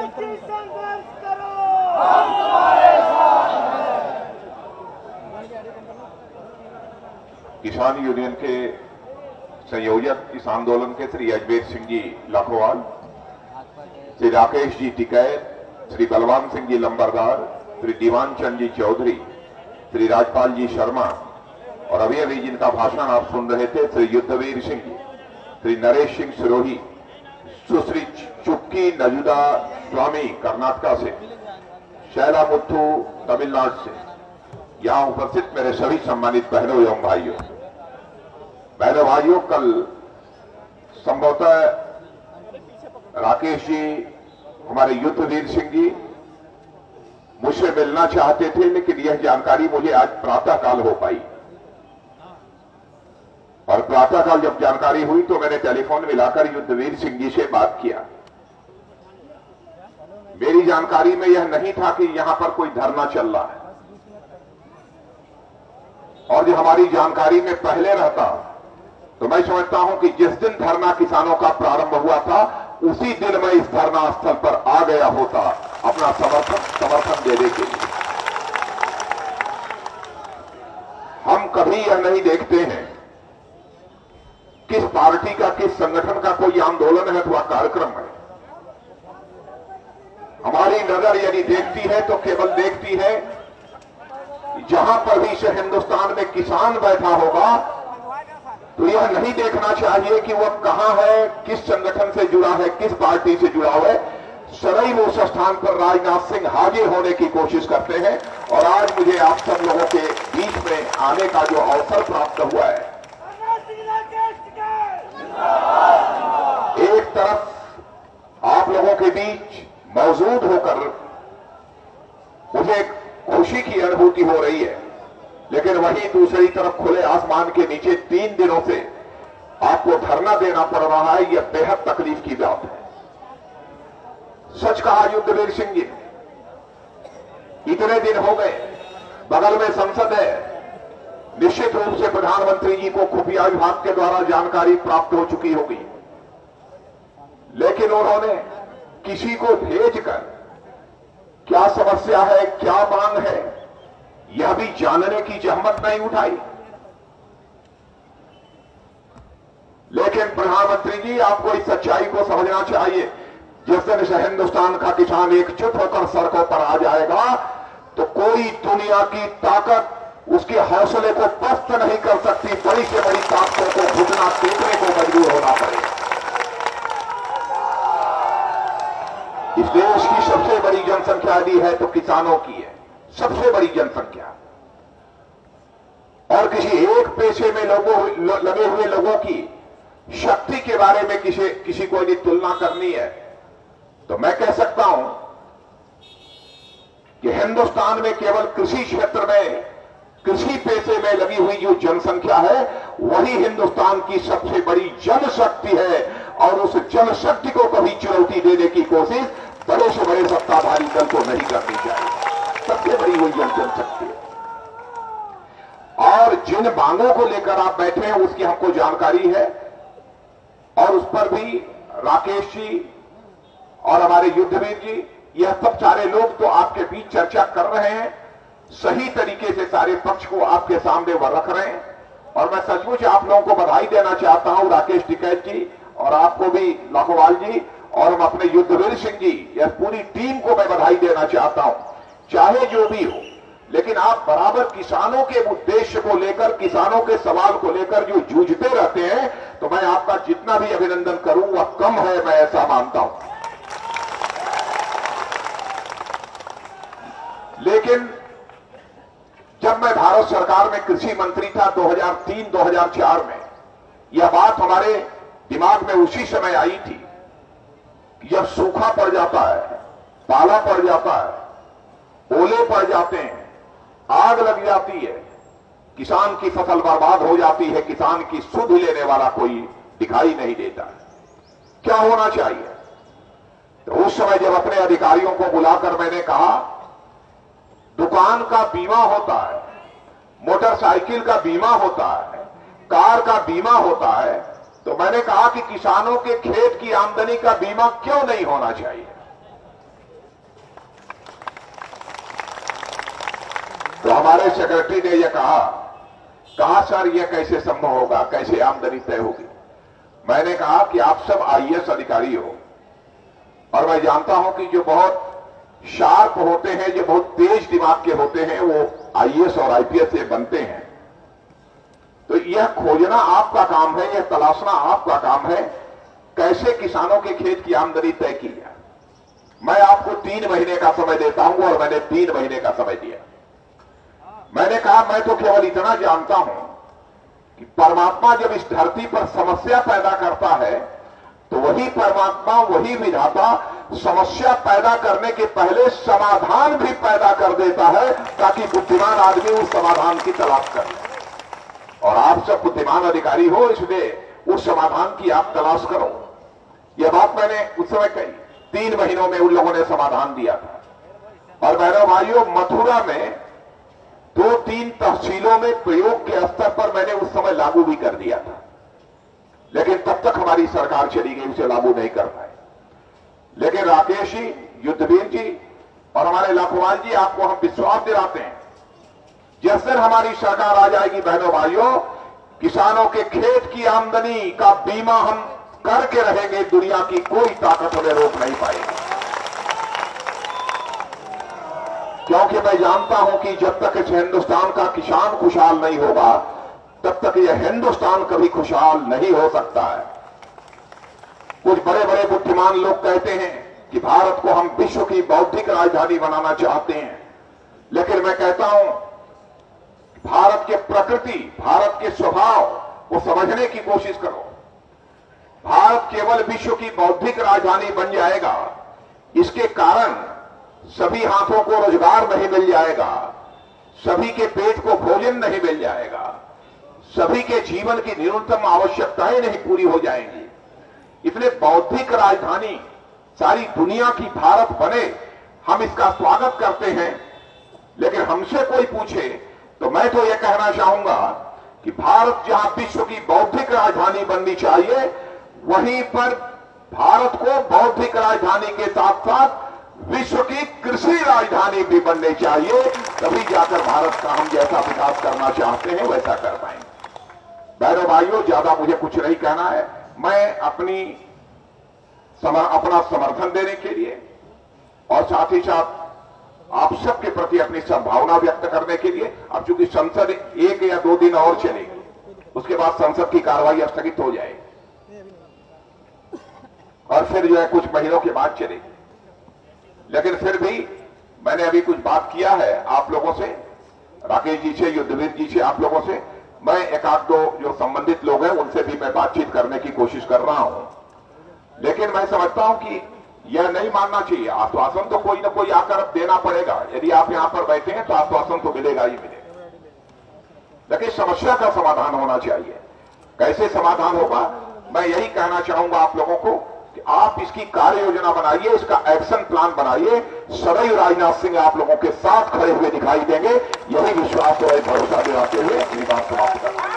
संघर्ष करो, हम तुम्हारे साथ हैं। किसान यूनियन के संयोजक इस आंदोलन के श्री अजमेर सिंह जी लखवाल, श्री राकेश जी टिकैत, श्री बलवान सिंह जी लंबरदार, श्री दीवान चंद जी चौधरी, श्री राजपाल जी शर्मा और अभी अभी जिनका भाषण आप सुन रहे थे श्री युद्धवीर सिंह जी, श्री नरेश सिंह सिरोही, सुश्री चुक्की नजुदा स्वामी कर्नाटका से, शैला मुथु तमिलनाडु से, यहां उपस्थित मेरे सभी सम्मानित बहनों एवं भाइयों, कल संभवतः राकेश जी, हमारे युद्धवीर सिंह जी मुझसे मिलना चाहते थे, लेकिन यह जानकारी मुझे आज प्रातःकाल हो पाई और प्रातःकाल जब जानकारी हुई तो मैंने टेलीफोन मिलाकर युद्धवीर सिंह जी से बात किया। मेरी जानकारी में यह नहीं था कि यहां पर कोई धरना चल रहा है, और जो हमारी जानकारी में पहले रहता तो मैं समझता हूं कि जिस दिन धरना किसानों का प्रारंभ हुआ था उसी दिन मैं इस धरना स्थल पर आ गया होता अपना समर्थन देने के लिए। हम कभी यह नहीं देखते हैं किस पार्टी का, किस संगठन का कोई आंदोलन है अथवा कार्यक्रम है। हमारी नजर यदि देखती है तो केवल देखती है जहां पर भी से हिंदुस्तान में किसान बैठा होगा तो यह नहीं देखना चाहिए कि वह कहां है, किस संगठन से जुड़ा है, किस पार्टी से जुड़ा हुआ है। सदैव उस स्थान पर राजनाथ सिंह हाजिर होने की कोशिश करते हैं, और आज मुझे आप सब लोगों के बीच में आने का जो अवसर प्राप्त हुआ है, एक तरफ आप लोगों के बीच मौजूद होकर मुझे खुशी की अनुभूति हो रही है, लेकिन वहीं दूसरी तरफ खुले आसमान के नीचे 3 दिनों से आपको धरना देना पड़ रहा है। यह बेहद तकलीफ की बात है। सच कहा युद्धवीर सिंह जी, इतने दिन हो गए, बगल में संसद है, निश्चित रूप से प्रधानमंत्री जी को खुफिया विभाग के द्वारा जानकारी प्राप्त हो चुकी होगी, लेकिन उन्होंने किसी को भेजकर क्या समस्या है, क्या मांग है, यह भी जानने की जहमत नहीं उठाई। लेकिन प्रधानमंत्री जी, आपको इस सच्चाई को समझना चाहिए, जिस दिन से हिंदुस्तान का किसान एकजुट होकर सड़कों पर आ जाएगा तो कोई दुनिया की ताकत उसके हौसले को पस्त नहीं कर सकती। बड़ी से बड़ी ताकतों को घुटना टेकने को मजबूर होना पड़ेगा। इस देश की सबसे बड़ी जनसंख्या यदि है तो किसानों की है, सबसे बड़ी जनसंख्या, और किसी एक पेशे में लगे हुए लोगों की शक्ति के बारे में किसी को यदि तुलना करनी है तो मैं कह सकता हूं कि हिंदुस्तान में केवल कृषि क्षेत्र में, कृषि पेशे में लगी हुई जो जनसंख्या है वही हिंदुस्तान की सबसे बड़ी जनशक्ति है, और उस जनशक्ति को कभी चुनौती देने की कोशिश बड़े से बड़े सत्ताधारी दल को नहीं करनी चाहिए। सबसे बड़ी वही जनशक्ति है, और जिन मांगों को लेकर आप बैठे हैं उसकी हमको जानकारी है, और उस पर भी राकेश जी और हमारे युद्धवीर जी, यह सब सारे लोग तो आपके बीच चर्चा कर रहे हैं, सही तरीके से सारे पक्ष को आपके सामने वह रख रहे हैं, और मैं सचमुच आप लोगों को बधाई देना चाहता हूं, राकेश टिकैत जी और आपको भी लखवाल जी, और हम अपने युद्धवीर सिंह जी, यह पूरी टीम को मैं बधाई देना चाहता हूं। चाहे जो भी हो, लेकिन आप बराबर किसानों के उद्देश्य को लेकर, किसानों के सवाल को लेकर जो जूझते रहते हैं, तो मैं आपका जितना भी अभिनंदन करूं वह कम है, मैं ऐसा मानता हूं। लेकिन जब मैं भारत सरकार में कृषि मंत्री था 2003-2004 में, यह बात हमारे दिमाग में उसी समय आई थी कि जब सूखा पड़ जाता है, पाला पड़ जाता है, ओले पड़ जाते हैं, आग लग जाती है, किसान की फसल बर्बाद हो जाती है, किसान की सुध लेने वाला कोई दिखाई नहीं देता है, क्या होना चाहिए? तो उस समय जब अपने अधिकारियों को बुलाकर मैंने कहा दुकान का बीमा होता है, मोटरसाइकिल का बीमा होता है, कार का बीमा होता है, तो मैंने कहा कि किसानों के खेत की आमदनी का बीमा क्यों नहीं होना चाहिए? तो हमारे सेक्रेटरी ने यह कहा सर यह कैसे संभव होगा, कैसे आमदनी तय होगी। मैंने कहा कि आप सब आईएएस अधिकारी हो और मैं जानता हूं कि जो बहुत शार्प होते हैं, जो बहुत तेज दिमाग के होते हैं, वो आईएएस और आईपीएस से बनते हैं। तो यह खोजना आपका काम है, यह तलाशना आपका काम है, कैसे किसानों के खेत की आमदनी तय की जाए। मैं आपको 3 महीने का समय देता हूं और मैंने 3 महीने का समय दिया। मैंने कहा मैं तो केवल इतना जानता हूं कि परमात्मा जब इस धरती पर समस्या पैदा करता है तो वही परमात्मा, वही विधाता समस्या पैदा करने के पहले समाधान भी पैदा कर देता है ताकि बुद्धिमान आदमी उस समाधान की तलाश करे। और आप सब बुद्धिमान अधिकारी हो, इसलिए उस समाधान की आप तलाश करो। यह बात मैंने उस समय कही। 3 महीनों में उन लोगों ने समाधान दिया था। और बहनों भाइयों, मथुरा में 2-3 तहसीलों में प्रयोग के स्तर पर मैंने उस समय लागू भी कर दिया था, लेकिन तब तक हमारी सरकार चली गई, उसे लागू नहीं कर पाए। लेकिन राकेश जी, युद्धवीर जी और हमारे लाखोवाल जी, आपको हम विश्वास दिलाते हैं, जिस दिन हमारी सरकार आ जाएगी बहनों भाइयों, किसानों के खेत की आमदनी का बीमा हम करके रहेंगे। दुनिया की कोई ताकत हमें रोक नहीं पाएगी, क्योंकि मैं जानता हूं कि जब तक इस हिंदुस्तान का किसान खुशहाल नहीं होगा तब तक यह हिंदुस्तान कभी खुशहाल नहीं हो सकता है। कुछ बड़े बड़े बुद्धिमान लोग कहते हैं कि भारत को हम विश्व की बौद्धिक राजधानी बनाना चाहते हैं, लेकिन मैं कहता हूं भारत के प्रकृति, भारत के स्वभाव को समझने की कोशिश करो। भारत केवल विश्व की बौद्धिक राजधानी बन जाएगा, इसके कारण सभी हाथों को रोजगार नहीं मिल जाएगा, सभी के पेट को भोजन नहीं मिल जाएगा, सभी के जीवन की न्यूनतम आवश्यकताएं नहीं पूरी हो जाएंगी। इसलिए बौद्धिक राजधानी सारी दुनिया की भारत बने, हम इसका स्वागत करते हैं। लेकिन हमसे कोई पूछे तो मैं तो यह कहना चाहूंगा कि भारत जहां विश्व की बौद्धिक राजधानी बननी चाहिए, वहीं पर भारत को बौद्धिक राजधानी के साथ साथ विश्व की कृषि राजधानी भी बननी चाहिए। तभी जाकर भारत का हम जैसा विकास करना चाहते हैं वैसा कर पाएंगे। बहनों भाइयों, ज्यादा मुझे कुछ नहीं कहना है। मैं अपना समर्थन देने के लिए और साथ ही साथ आप सबके प्रति अपनी सद्भावना व्यक्त करने के लिए, अब चूंकि संसद 1 या 2 दिन और चलेगी, उसके बाद संसद की कार्रवाई स्थगित हो जाएगी और फिर जो है कुछ महीनों के बाद चलेगी। लेकिन फिर भी मैंने अभी कुछ बात किया है आप लोगों से, राकेश जी से, युद्धवीर जी से, आप लोगों से। मैं 1-2 जो संबंधित लोग हैं उनसे भी मैं बातचीत करने की कोशिश कर रहा हूं। लेकिन मैं समझता हूं कि यह नहीं मानना चाहिए। आश्वासन तो कोई ना कोई आकर देना पड़ेगा। यदि आप यहां पर बैठे हैं तो आश्वासन तो मिलेगा ही मिलेगा, लेकिन समस्या का समाधान होना चाहिए। कैसे समाधान होगा, मैं यही कहना चाहूंगा आप लोगों को कि आप इसकी कार्य योजना बनाइए, इसका एक्शन प्लान बनाइए। सदैव राजनाथ सिंह आप लोगों के साथ खड़े हुए दिखाई देंगे। यही विश्वास और भरोसा दिलाते हुए अपनी बात समाप्त करते हैं।